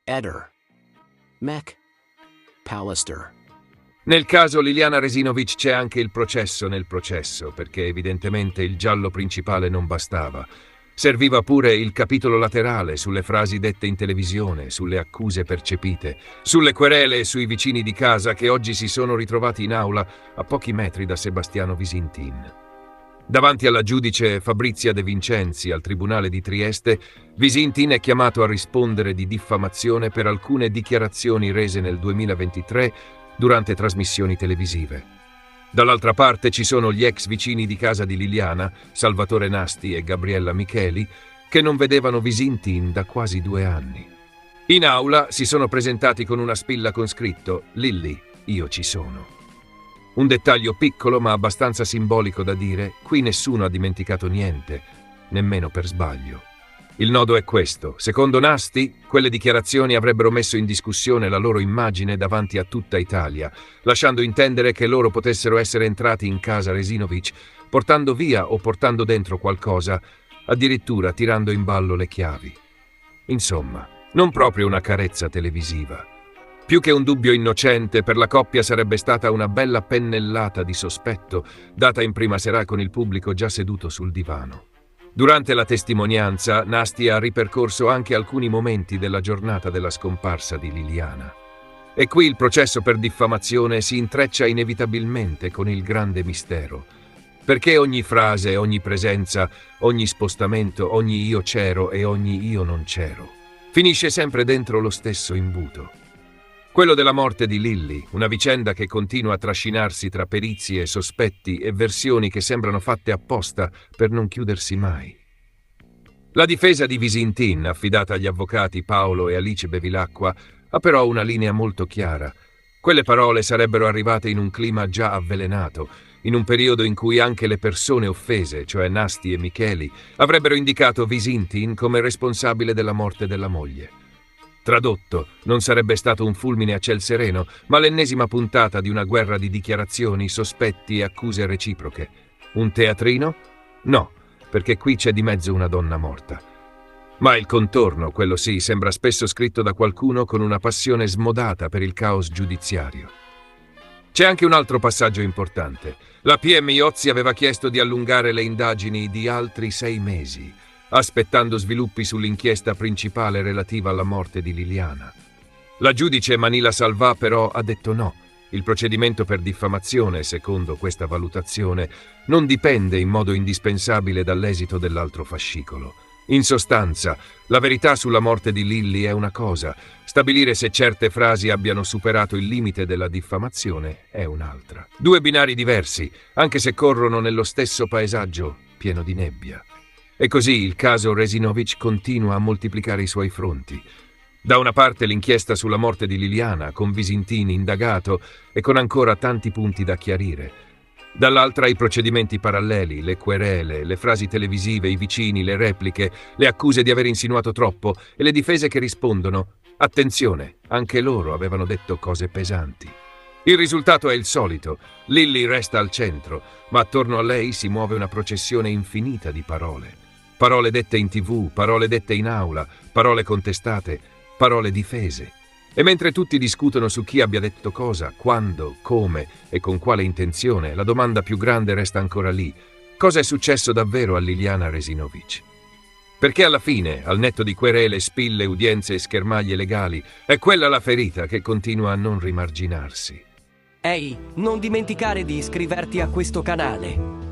Eder. Mac. Pallister. Nel caso Liliana Resinovic c'è anche il processo nel processo, perché evidentemente il giallo principale non bastava. Serviva pure il capitolo laterale sulle frasi dette in televisione, sulle accuse percepite, sulle querele e sui vicini di casa che oggi si sono ritrovati in aula a pochi metri da Sebastiano Visintin. Davanti alla giudice Fabrizia De Vincenzi al Tribunale di Trieste, Visintin è chiamato a rispondere di diffamazione per alcune dichiarazioni rese nel 2023 durante trasmissioni televisive. Dall'altra parte ci sono gli ex vicini di casa di Liliana, Salvatore Nasti e Gabriella Micheli, che non vedevano Visintin da quasi 2 anni. In aula si sono presentati con una spilla con scritto «Lilli, io ci sono». Un dettaglio piccolo ma abbastanza simbolico da dire, qui nessuno ha dimenticato niente, nemmeno per sbaglio. Il nodo è questo: secondo Nasti, quelle dichiarazioni avrebbero messo in discussione la loro immagine davanti a tutta Italia, lasciando intendere che loro potessero essere entrati in casa Resinovic, portando via o portando dentro qualcosa, addirittura tirando in ballo le chiavi. Insomma, non proprio una carezza televisiva. Più che un dubbio innocente, per la coppia sarebbe stata una bella pennellata di sospetto, data in prima serata con il pubblico già seduto sul divano. Durante la testimonianza, Nasti ha ripercorso anche alcuni momenti della giornata della scomparsa di Liliana. E qui il processo per diffamazione si intreccia inevitabilmente con il grande mistero. Perché ogni frase, ogni presenza, ogni spostamento, ogni io c'ero e ogni io non c'ero, finisce sempre dentro lo stesso imbuto. Quello della morte di Lilli, una vicenda che continua a trascinarsi tra perizie, sospetti e versioni che sembrano fatte apposta per non chiudersi mai. La difesa di Visintin, affidata agli avvocati Paolo e Alice Bevilacqua, ha però una linea molto chiara. Quelle parole sarebbero arrivate in un clima già avvelenato, in un periodo in cui anche le persone offese, cioè Nasti e Micheli, avrebbero indicato Visintin come responsabile della morte della moglie. Tradotto, non sarebbe stato un fulmine a ciel sereno, ma l'ennesima puntata di una guerra di dichiarazioni, sospetti e accuse reciproche. Un teatrino? No, perché qui c'è di mezzo una donna morta. Ma il contorno, quello sì, sembra spesso scritto da qualcuno con una passione smodata per il caos giudiziario. C'è anche un altro passaggio importante. La PM Iozzi aveva chiesto di allungare le indagini di altri 6 mesi, aspettando sviluppi sull'inchiesta principale relativa alla morte di Liliana. La giudice Manila Salvà però ha detto no. Il procedimento per diffamazione, secondo questa valutazione, non dipende in modo indispensabile dall'esito dell'altro fascicolo. In sostanza, la verità sulla morte di Lilli è una cosa, stabilire se certe frasi abbiano superato il limite della diffamazione è un'altra. 2 binari diversi, anche se corrono nello stesso paesaggio pieno di nebbia. E così il caso Resinovic continua a moltiplicare i suoi fronti. Da una parte l'inchiesta sulla morte di Liliana, con Visintin indagato e con ancora tanti punti da chiarire. Dall'altra i procedimenti paralleli, le querele, le frasi televisive, i vicini, le repliche, le accuse di aver insinuato troppo e le difese che rispondono: attenzione, anche loro avevano detto cose pesanti. Il risultato è il solito. Lilli resta al centro, ma attorno a lei si muove una processione infinita di parole. Parole dette in TV, parole dette in aula, parole contestate, parole difese. E mentre tutti discutono su chi abbia detto cosa, quando, come e con quale intenzione, la domanda più grande resta ancora lì. Cosa è successo davvero a Liliana Resinovic? Perché alla fine, al netto di querele, spille, udienze e schermaglie legali, è quella la ferita che continua a non rimarginarsi. Ehi, non dimenticare di iscriverti a questo canale.